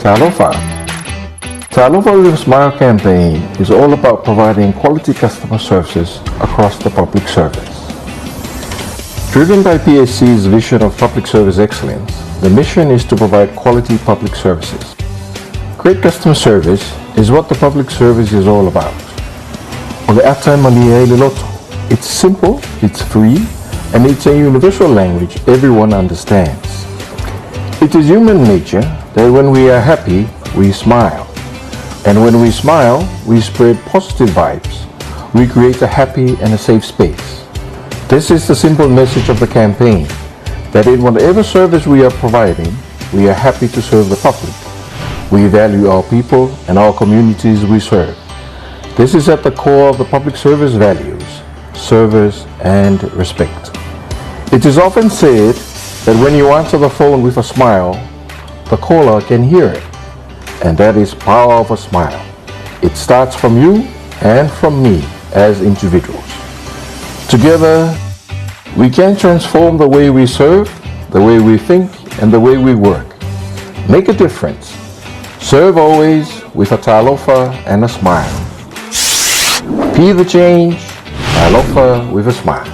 Tauafiafi. Tauafiafi with a Smile campaign is all about providing quality customer services across the public service. Driven by PAC's vision of public service excellence, the mission is to provide quality public services. Great customer service is what the public service is all about. It's simple, it's free, and it's a universal language everyone understands. It is human nature that when we are happy, we smile. And when we smile, we spread positive vibes. We create a happy and a safe space. This is the simple message of the campaign, that in whatever service we are providing, we are happy to serve the public. We value our people and our communities we serve. This is at the core of the public service values, service and respect. It is often said that when you answer the phone with a smile, the caller can hear it. And that is power of a smile. It starts from you and from me as individuals. Together, we can transform the way we serve, the way we think, and the way we work. Make a difference. Serve always with a talofa and a smile. Be the change, talofa with a smile.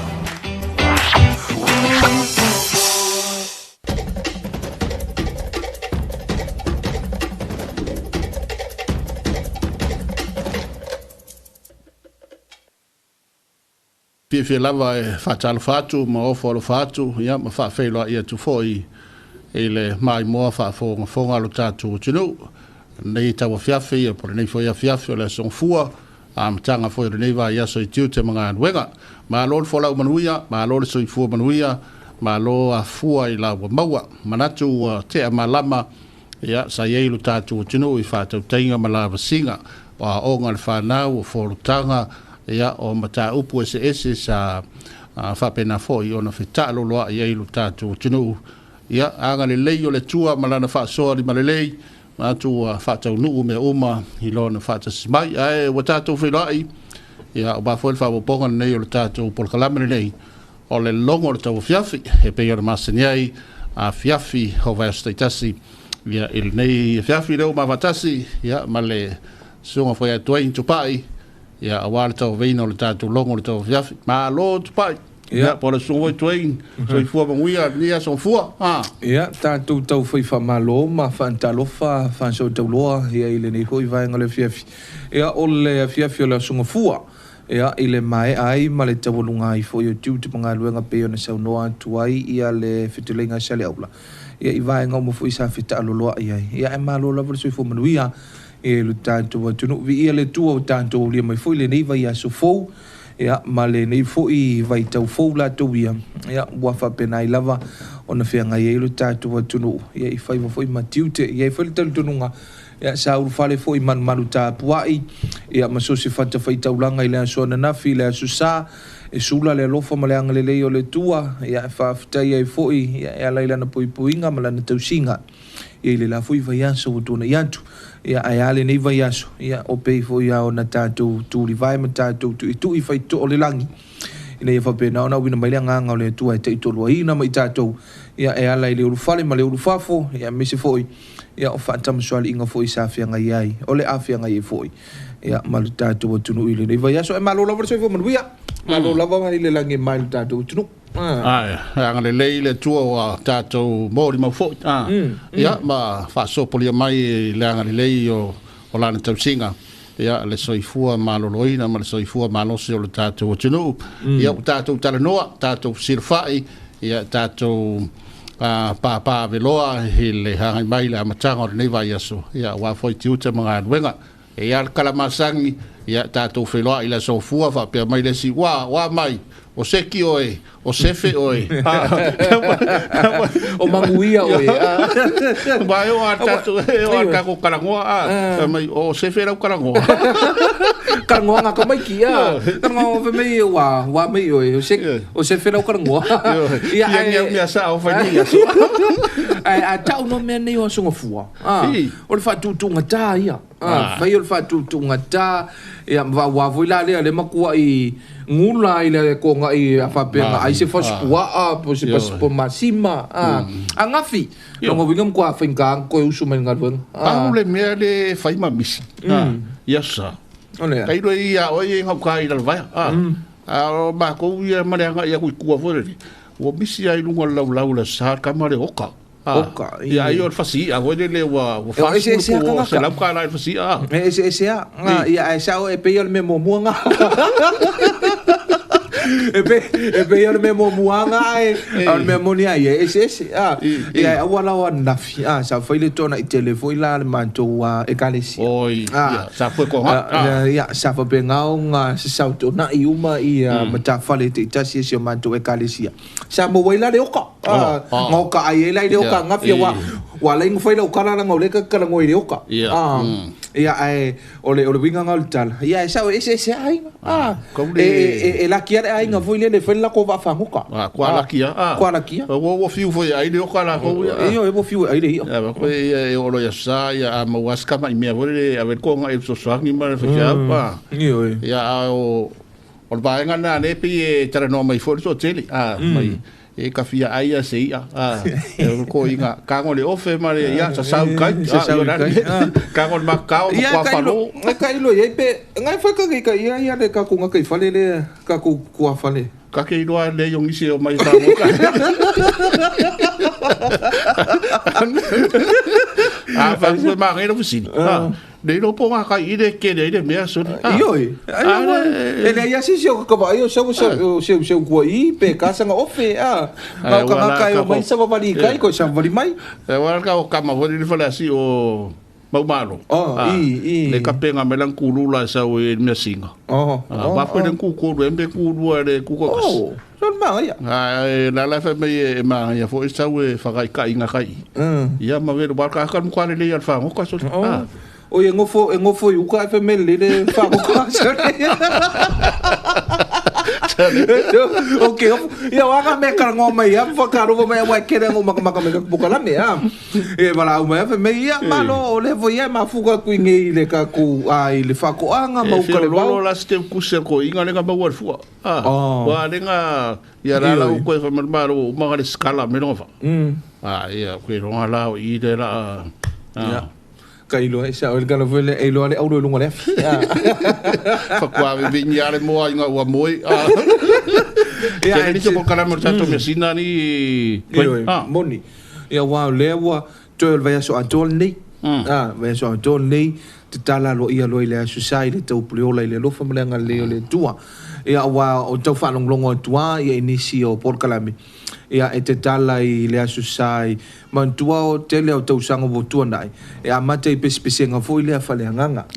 Pia lava e whatalo whatu, ma ofo whatu, ia ma whawhelo ia tu foi e le mai moa whawhonga lo tātu tinu. Nei Tauafiafi, e pore nei foi a fiafi o le songfua, a matanga foi renei wa ia so i tiu te mga anuenga. Ma lo le wholau manuia, ma lo le soifua manuia, ma lo a fua i la wa maua. Manatu te a malama, ia sa iei lo tātu tinu i whatau tainga ma la vasinga, o a onga le whanau o whorutanga, ia o mata upu ese sa whapena foi o na whetalo loa i eilu tātu tinu. Ia anga le lei o le tua malana whaasoa li malelei, mātu whatau nuu me uma i lo na whata simai. Ae wa tātu whelai, ia o bāwhoi whawaponga nei o le tātu Polokalame nei, o le longo le Tauafiafi, he pei o le masaniai a fiafi ho vai staitasi, ia il nei fiafi leo ma vatasi, ia ma le sunga whai atuai tupai, ia awale tau veina o le tātou longo le Tauafiafi. Ma lo tupai. Ia, po le sungo i tuain. So i fua manguia, nia son fua. Ia, tātou tau whai whamalo, ma whantalofa, whansau tau loa, ia i le nei hoi vaenga le fiafi. Ia, o le fiafi o le sunga fua. Ia, i le mai ai, ma le tawalunga i fo i o tiu te mga luenga peo na sau noa tuai, ia le whitulenga sale aula. Ia, i vaenga o mo fo i sa whita aloloa ia. Ia, e malo lava le sui fo manuia, e lu tātou wa tunu vi ia le tua o tātou o lia mai fo i le nei vai aso fou, ia ma le nei fo i vai tau fou la tau ia, ia wafa pena i lava o na whianga ia i lu tātou wa tunu, ia i whai wa fo i matiute, ia i whai le talu tununga, ia sa uru whale fo i manu tā puai, ia ma so se whata whai taulanga i le aso na nafi, le aso sa, e sula le alofa ma le anga le lei o le tua, ia e whaafitai ai fo i, ia e alaila na pui puinga ma lana tausinga, ia i le la fo i vai aso o tona i antu, ia ai ale nei vai aso, ia o pei fo ia o na tātou tūri vai ma tātou tu i whai to o le langi. Ina ia whapena o na wina mai le nganga o le tua e te itolua ina mai tātou, ia e ala i le urufale ma le urufafo, ia mese foi, ia o whaantamaswali inga foi sa whianga iai, o le a whianga i foi, ia malu tātou o tunu i le nei vai aso, e malo lava le soi fo manuia, malo lava i le langi mai le tātou o tunu. Ai, anga le lei le tua o tātou mōri mau fōi. Ia, ma whaasopolia mai le anga le lei o lana tausinga. Ia, le soifua maloloina, ma le soifua malosi o le tātou o tunu. Ia, o tātou talanoa, tātou sirwhai, ia, tātou pāpā veloa, he le hangai mai le amatanga o le nei vai aso. Ia, wāwhoi tiuta mga anuenga. Ia, kalamasangi, ia, tātou wheloa i le sofua, whapea mai le si, wā mai. O seki oe, o sefe oe. O manguia oe. Mai o a tatu, o a kako karangoa. O sefe rau karangoa. Karangoa ngā kamai kia. Karangoa o whamei wā mei oe. O sefe rau karangoa. Ia mea sa o whani aso. A tau no mea nei o asunga fua. O le whatutunga tā ia. Whai o le whatutunga tā. Ia wā voila lea le makua i ngula ile ko nga I afapenga ai se faspua po se paspo masima angafi longo wingam ko afenga ko usu men ngalwen le me le fai misi yasa kai do ia o ye ngau kai dal vai ba ko ia mare nga ia ku fo o misi ai lunga lau la sa kamare oka oka ia io fasi a vole le wa fasi ko se la ka la fasi ese ia esa o e pe yo me momuanga e pe yo me momuanga al me monia ese ia wala wa nafi sa foi le tona I telefo ila manto wa e kalesi oi sa foi ko ia sa fa pengao nga sa tona I uma ia mata fale te tasi se manto e kalesi sa mo wela le oka ngoka ai le oka ngafia wa laing foi le oka na ngole ka ka ngoi le oka ia ai ole winga ngal tal ia sa ese ai e la kia ai nga foi le fela ko va fanguka kwa la kia wo fiu foi ai le oka la ko io e wo fiu ai le ko e olo ya sa ya ma waska ma me vole a ver ko nga e so sa ni ma fa io ya o ba nga na le pi tara no mai for so tele mai e ka fia ai a sei ko inga ka ngole ofe mare ya sa kai ka ngol makao ko falo ka ilo ye pe ngai fa ka ia le ka ku nga kai fale le ka ku fale ka ke ilo le yong isi o mai sa mo ka fa so ma ngai no fusini de no po ka ide ke de me so io ele ia se ko ba io se ko I pe ka sanga ofe ka ka yo mai sa ba ni kai ko sa ba mai wa ka ma voli fa la si o mau malo le ka penga melang kulula sa o me singa ba po den ku ko embe ku le ku ko son ma ya la fa me ma ya fo sa we fa kai inga kai ya ma ve ba ka mu kwa le ya fa ko so o ye ngofo u ka fa me le fa ko so okay ya wa ka me ka ngoma ya fa ka ro me wa ke ngo maka me Polokalame e bala u me fa me ya malo le vo ya ma fu ka ku ngi le ka ku ai le fa ko anga ma u ka le lo la ste ku se ko inga le ka ba wa fu wa le nga ya la u ko fa ma ro ma ka skala me no fa ya ku ro la I de la kailo esa o galo vele e lo ale au lo ngole fa kwa vinya le mo nga wa moi ya ni se Polokalame tato me sina ni moni ya wa le wa to va so atol nei va so atol nei te tala lo ia lo ile society te upleola ile lo famlenga le le tua ya wa o tau fa longlongo tua ya inicio Polokalame ia e te tala I le asusai mantua o tele o tau sango votua nai e amata I pesi nga foi le afale nganga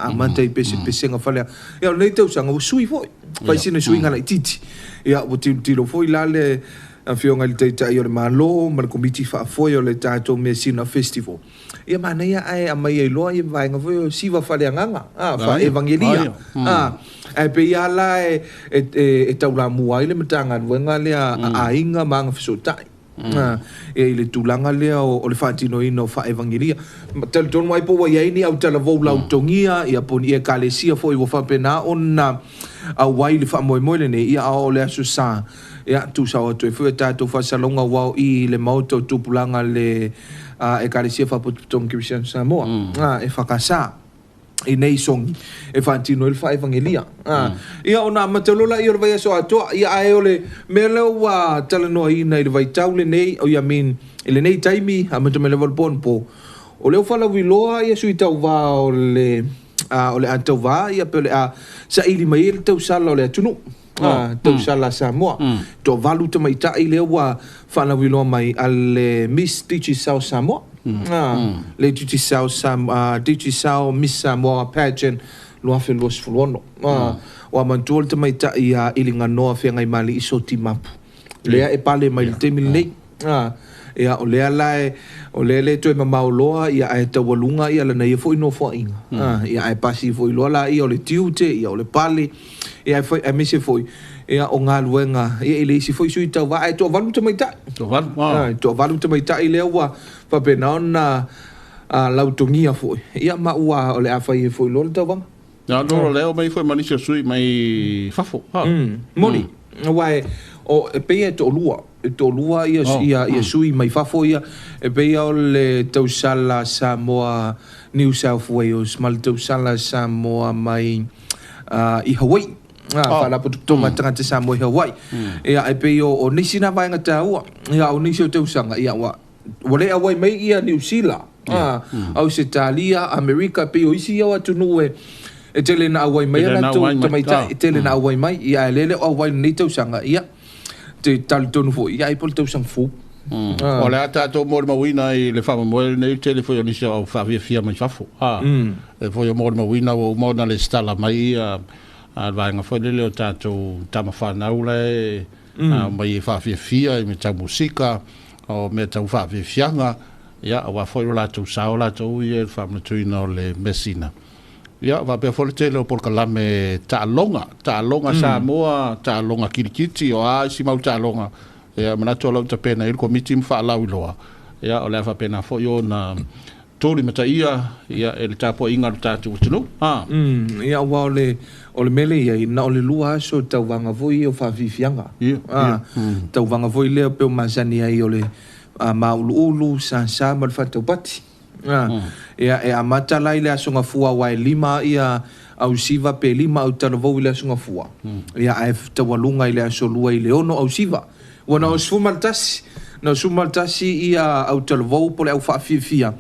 amata I pesi nga fale ia le tau sango sui foi fai sine sui ngana titi ia o tilo foi la le a fionga le taita I o le malo ma le komiti fa foi o le tato me sina festival ia mana ia ai amai ai loa I vai nga foi o siva fale nganga fa evangelia e pe ia la e tau la mua ile matanga wenga le a inga manga fisotai e ile tulanga le o le fatino ino fa evangelia tel ton mai po ia ni au tala vo la utongia ia poni e kalesia foi wo fa pena ona a wai le fa moi le ne ia o le asusa ia tu sa o tu foi tato fa salonga wa I le mauto tupulanga le e kalesia fa potong Christian Samoa e fa kasa I nei songi e fantino il fa evangelia ia ona matalola I o vai so ato ia ai ole mele wa talano ina I vai taule nei o ia min ile nei taimi a mato mele vol po o le fala wiloa ia sui tau va o le atau va ia pele sa ili mai il tau sala o le tunu tau sala Samoa to valu te mai ta ile wa fala wiloa mai al Miss Tichi South Samoa le Tichi South Miss Samoa pageant lo afe los fulono wa mantul te mai ta ia ilinga noa fe ngai mali iso timapu lea e pale mai te mil nei ia o lea lai o le to ma mauloa ia ai te walunga ia la nei foi no foi ia ai pasi foi lo la ia o le tiute ia o le pale ia foi a mise foi ia o ngā luenga ia ile si foi sui tau va ai to valu te mai ta to valu te mai ta ile wa fa pena ona lautongia foi ia ma ua o le afai foi lo tau vanga Na no leo mai foi manisha sui mai fafo. Moni. Wai o pe to lua ia sui mai fafo ia e pe o le tausala Samoa New South Wales mal tausala Samoa mai I Hawaii. Fala po tonga tanga te Samoa I Hawaii. Ia e pe o nisi na vai ngata ua. Ia o nisi o tausanga ia wa. Wale awai mai ia New Zealand. Australia, America pe o isi ia watu nuwe. E tele na awai mai ana to maita e tele na awai mai ia lele o awai nei tausanga ia te tal tonu fo ia I pol tausang fu. Ole ata to mo mawina I le fama mo nei tele fo ni se o fia mai fafo. E fo mo mawina o mo na le stala mai vai nga fo le o tato tamafana ule mai fia I me ta musika o me ta fianga ia wa fo la to saola to ia fama to ina le mesina. Ia va pe fo tele o Polokalame Tauafiafi Samoa Tauafiafi kirikiti o a si mau Tauafiafi ia mana tolo ta pena il komiti mfa lau loa ia o le fa pena fo yo na tori mata ia el tapo inga tatu tunu ia wa ole mele ia na ole lua so tauwanga voi o fa vifianga tauwanga voi le pe mazani ai ole maulu sa mal fa topati ia e amata lai le asonga fua wai lima ia au siva pe lima au talavou le asonga fua ia e tawalunga ile asolua ile ono au siva wana o sumaltasi ia au talavou pole au fia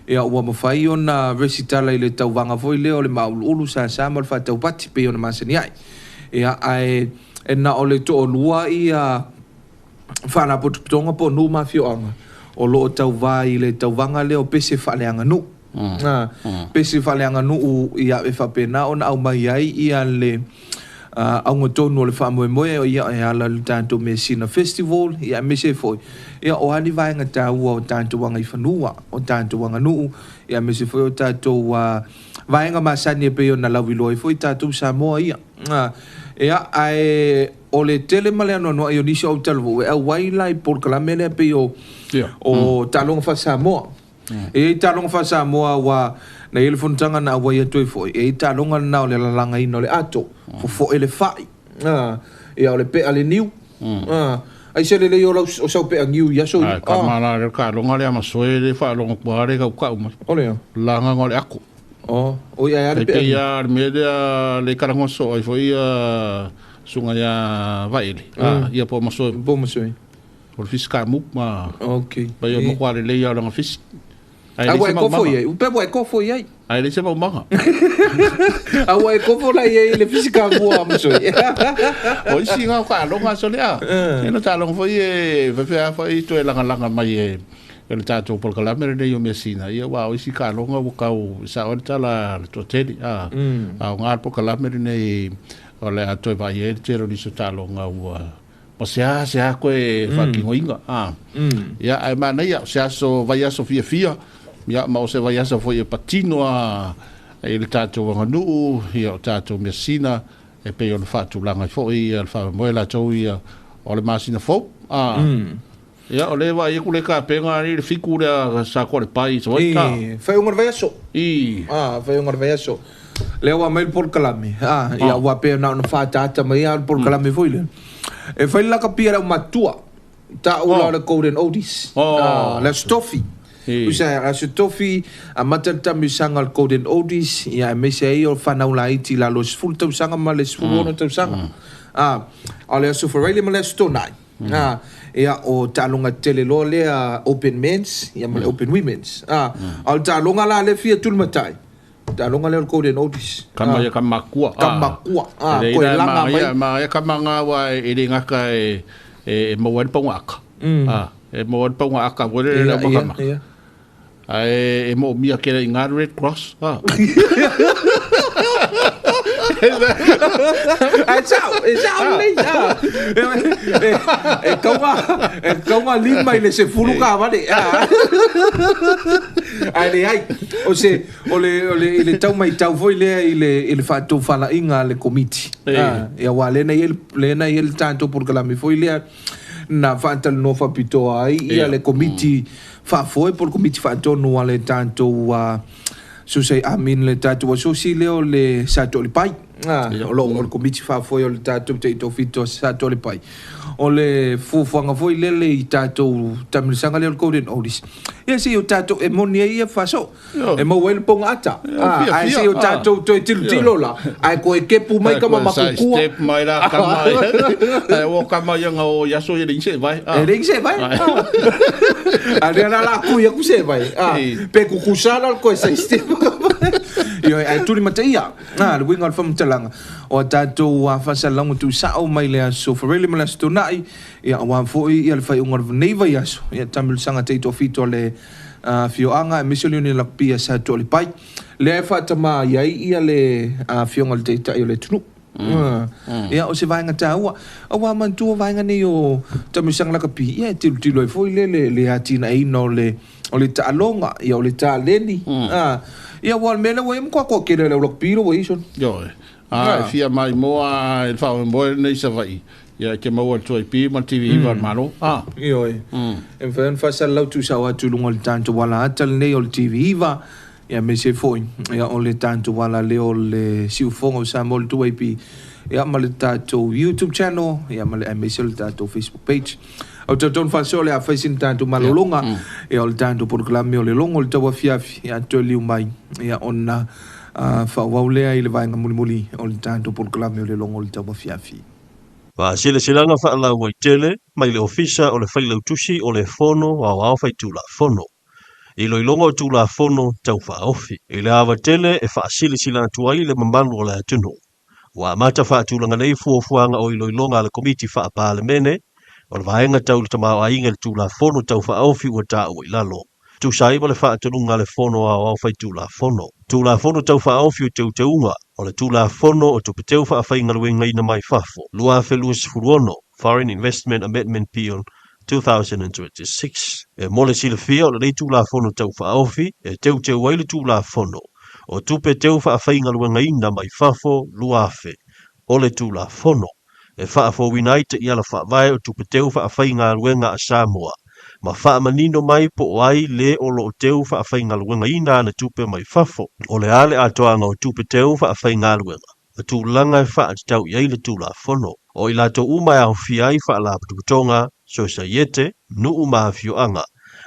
ia ua mafai ona resitala ile tauwanga foi leo le maulu sa mal fa taupati pe ona masani ai ia e na ole to olua ia fana potonga po no mafio anga o lo tau vai le tau vanga le o pese faleanga nu pese faleanga nu ia e fa pena ona au mai ai ia le au ngotonu le fa moe ia ala le tanto mesina festival ia mese foi ia o ani vai nga tau o tanto wanga I fanua o tanto wanga nu ia mese foi o tanto vai nga masani pe ona lawiloi foi tanto Samoa ia ia ai o le tele male no ai onisi o talvo e wai lai Polokalame le pe o talong fa Samoa e talong fa Samoa wa na ele fontanga na wai to foi e talong na le langa ino le ato fo ele fai e o le pe ale niu ai se le o so pe ngiu ya so ka mala le ka longa le amasoe le fa longa pare ka ole langa ngole ako o ia le pe ya me le karangoso ai foi sunga ya vaile ia po masoe o fisca ma okay pa yo mo kwale le ya longa fis ai ko foi o pe ko foi ai ai le se ma manga ai ko foi lai le fisca mo masoe o singa ka longa so le eno ta longa foi foi to langa mai el tato Polokalame le yo mesina ia wa o sika longa o ka sa o tala to tedi a ngar Polokalame ne ole ato vai e tero di sotalonga ua o se ko e fucking inga ia ai mana ia se aso vai aso fia ia ma o se vai aso foi patino il tato nganu ia o tato mesina e pe on fatu langa foi al fa moela to ia o le masina fo ia o le vai ku le ka penga ni fiku le sa ko le pai so ita fai un vai aso fai un vai aso leo a mail Polokalame ia wa pe na fa tata mai al Polokalame foi le e fai la kapira matua ta ula le golden oldies la stofi usa a stofi a matata misanga al golden oldies ia me sei o fa na ula iti la los full to sanga ma les full ono to sanga ale so for really ma les to nai ia o talonga tele lo le open men's ia ma open women's al talonga la le fia tulmatai talonga le golden oldies kamakua ko langa mai kamanga wa e ngaka e mo wan pongaka e mo wan pongaka wo le la makama ai e mo mia ke inga Red Cross Kau lima ile se fulu ka vale ai o se ole tau mai tau foi le ile fa to fala inga le komiti ya wale na ele tanto Polokalame foi le na fa tal no fa pito ai ia le komiti fa foi por komiti fa to no ale tanto so say amin le tatou so si leo le sato le pai o lo o komiti fa foi o le tatou te to fito sato le pai o le fufuanga foi lele i tatou tamilisanga le golden oldies ia si o tatou e monia ia faso e mo wel ponga ata ai si o tatou to tilo la ai ko e kepu mai kama makukua step mai la kama ai o kama ia o yaso ia ringse vai ringse vai ale la ku ia ku se vai pe ku kusala ko se step yo ai tuli matia le winga fam talanga o tatou wa fasalango tu sao mai le so for really malas to nai ia wa foi ia le fai unga neiva yaso ia tamil sanga te to fito le fioanga misilioni la pia sa to le pai le fa tama ia le fionga te ta le tunu ia o se vai ngata wa man tu vai ngani o tamil sanga la kapi ia tilo foi le atina ino le o le ta longa ia o le ta leni ia wal mena we ko kele le lokpiro we ison yo fia mai moa el fa mo nei sa vai ia ke mo to pi ma tv va malo yo en fa sa lau tu sa wa tu lungol tanto wala atal nei ol tv va ia me se foi ia o le tanto wala le ol siu fongo sa mol tu pi ia ma le tato YouTube channel ia ma le MSL tato Facebook page o te ton fa sole a faisin tanto malolonga e o tanto Polokalame o le longo le Tauafiafi ia to liu mai ia ona fa waulea i le vainga muli o le tanto Polokalame o le longo le Tauafiafi wa silanga fa la wa tele mai le ofisa o le faila tusi o le fono wa fai tu la fono i lo ilongo tu la fono tau fa ofi i le ava tele e fa sila tuai le mamanu o le tunu wa mata fa tu langa nei fuanga o ilo ilonga le komiti fa palemene o le vaenga tau le tama a inga tu la fono tau fa ofi o ta o ilalo tu sai le fa tununga le fono a fai tu la fono tau fa ofi o te unga o le tu la fono o tu peteu fa fa inga le wenga ina mai fafo lua felus furuono Foreign Investment Amendment Bill 2026 e mole sila fia o le tu la fono tau fa ofi e teu waile tu la fono o tupe teu fa fainga luenga ina mai fafo luafe o le tu la fono e fa fo winaite ia la fa vai o tupe teu fa fainga luenga a Samoa ma fa manino mai po ai le o lo teu fa fainga luenga ina na tupe mai fafo o le ale atoanga o tupe teu fa fainga luenga tu langa fa tau ia le tu la fono o ila to uma ya fiai fa la tonga so sa yete nu uma fioanga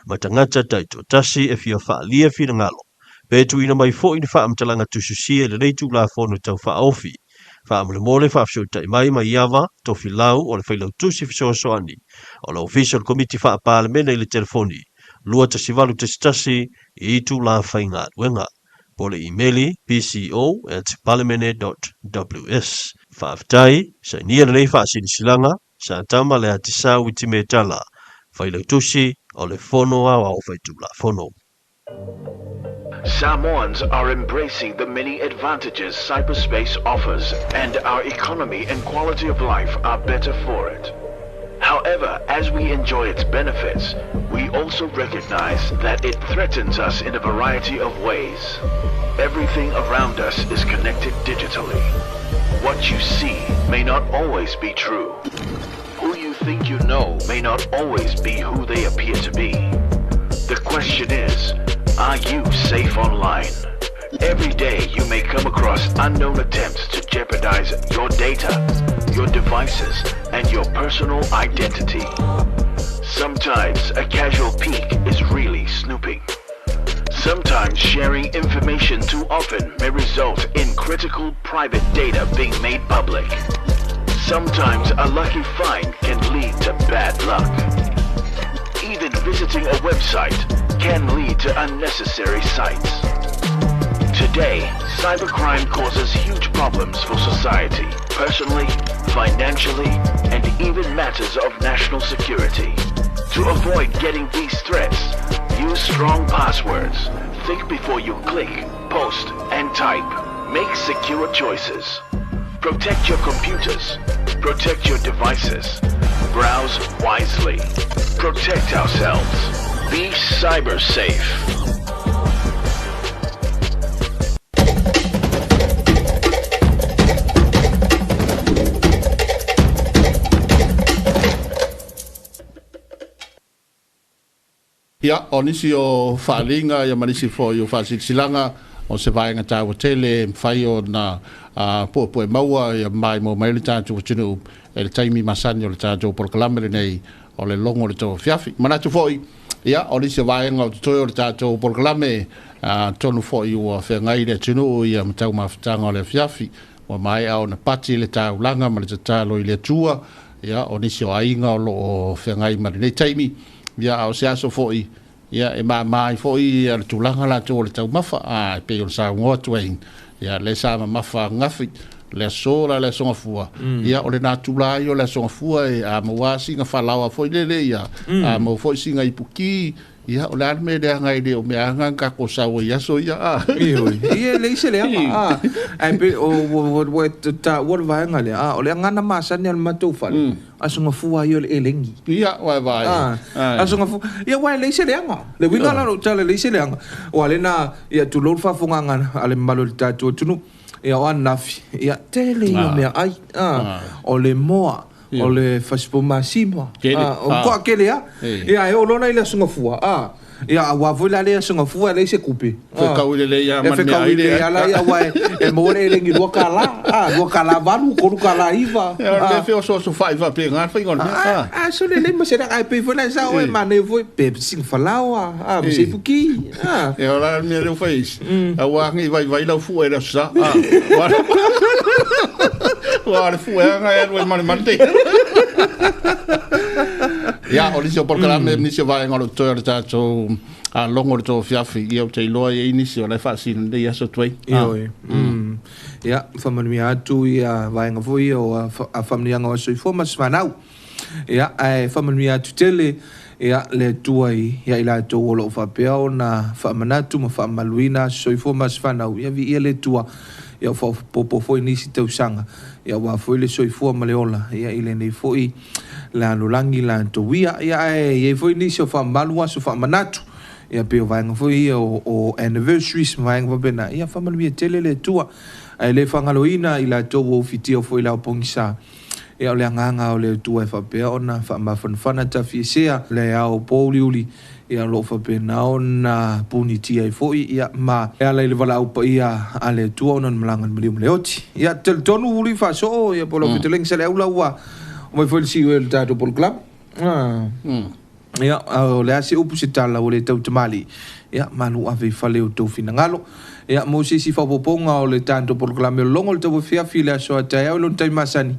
matangata taito tasi e fia fa lia fi ngalo Petu ina mai fo ina fa amtalanga tususia le reitu la fono tau fa ofi. Fa amle mole fa afsho tai mai yava to filau o le failau tusi fiso soani. O le official committee fa palemena i le telefoni. Lua tasivalu tasi i tu la fainga wenga. Po le emaili pco@palemene.ws. Fa aftai sa nia le fa silanga sa tama le atisa witimetala. Failau tusi o le fono a o faitu la fono. Samoans are embracing the many advantages cyberspace offers, and our economy and quality of life are better for it. However, as we enjoy its benefits, we also recognize that it threatens us in a variety of ways. Everything around us is connected digitally. What you see may not always be true. Who you think you know may not always be who they appear to be. The question is, are you safe online? Every day you may come across unknown attempts to jeopardize your data, your devices, and your personal identity. Sometimes a casual peek is really snooping. Sometimes sharing information too often may result in critical private data being made public. Sometimes a lucky find can lead to bad luck. Even visiting a website can lead to unnecessary sites. Today, cybercrime causes huge problems for society, personally, financially, and even matters of national security. To avoid getting these threats, use strong passwords. Think before you click, post, and type. Make secure choices. Protect your computers. Protect your devices. Browse wisely. Protect ourselves. Be cyber safe. Ia, o nisi o whaalinga, ia manisi fo i o whasilanga o se vaenga tāua tele whai o na po e maua ia mai mo mai le tātou tunu e le taimi masani o le tātou Polokalame nei o le longo le Tauafiafi. Manatu foi ia o le se vaenga o toi o le tātou Polokalame tonu foi ua whengai le tunu ia matau mawhitanga o le Fiafi o mai au na pati le tāulanga ma le tālo i le tua ia o nisi o ainga o lo o whengai ma le taimi ia au se aso foi ia e mai foi ia le tūlanga la tō le tau mafa e pe o sa ngoa tuain ia le sa mafa ngafi le sola le songa fua ia o le nā tūla i o le songa fua e a maua singa whalawa foi lele ia a mau foi singa i puki ia o le ane me le angai le o me anga ka ko sawa ia so ia ia le ise le anga ai pe o ta o vai anga le o le anga na masa ni al matou fale a songa fua i o le elengi ia vai a songa fua ia wai le ise le anga le winga la o tala le ise le anga o ale na ia tu lo fa fonga anga ale malo le tatu tunu ia o nafi ia tele o me ai o le moa o le faspo masimo o ko akele ia e o lona ile sunga fua ia wa vola le sunga fua le se coupe fe kaule ia man me ia la ia wa e mo le ngi do kala valu ko kala iva le fe o so fai va pe ngar fa ngol so le mo se ai pe vola sa o ma ne vo pe sing falawa mo se fuki e ora me le fais a wa ngi vai la fu era sa Guarda, fu era man mante. Ja, o lisi o Polokalame nisi vai ngalo toi o tātou longo le Tauafiafi i au te iloa i nisi o le whaasina nei aso tuai. Ia, whamanui atu i a vai ngavui o a whamanianga o soifo mas whanau. Ia, whamanui atu tele ia le tuai ia ila to o lo whapea o na whamanatu ma whamaluina soifo mas whanau. Ia vi ia le tua ia popo foi nisi tau sanga ia wa foi le soifua maleola ia ile nei foi la lulangi la toia ia e foi nisi o fa malua so fa manatu ia pe vai nga foi o anniversaries vai nga bena ia fa malu tele le tua ai le fangaloina ila to o fitio foi la pongisa ia le nganga o le tua fa pe ona fa ma fana ta fisia le au poliuli ia lo fa pena ona puniti ai foi ia ma ia le vala upa ia ale tua ona mlangan melium leoti ia tel tonu uli fa so ia polo fiteleng sele ula wa o mai foi si el tato Polokalame ia o le asi upu se tala o le tau tamali ia manu ave fale o tau finangalo ia mo si fa poponga o le tato Polokalame longo le Tauafiafi le so ata o lo tai masani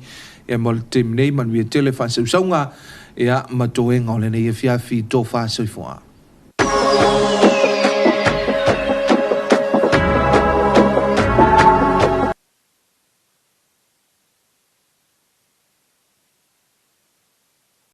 ia mo le tim nei manu ia telefon saunga ia matoenga o le nei fiafi to fa soifua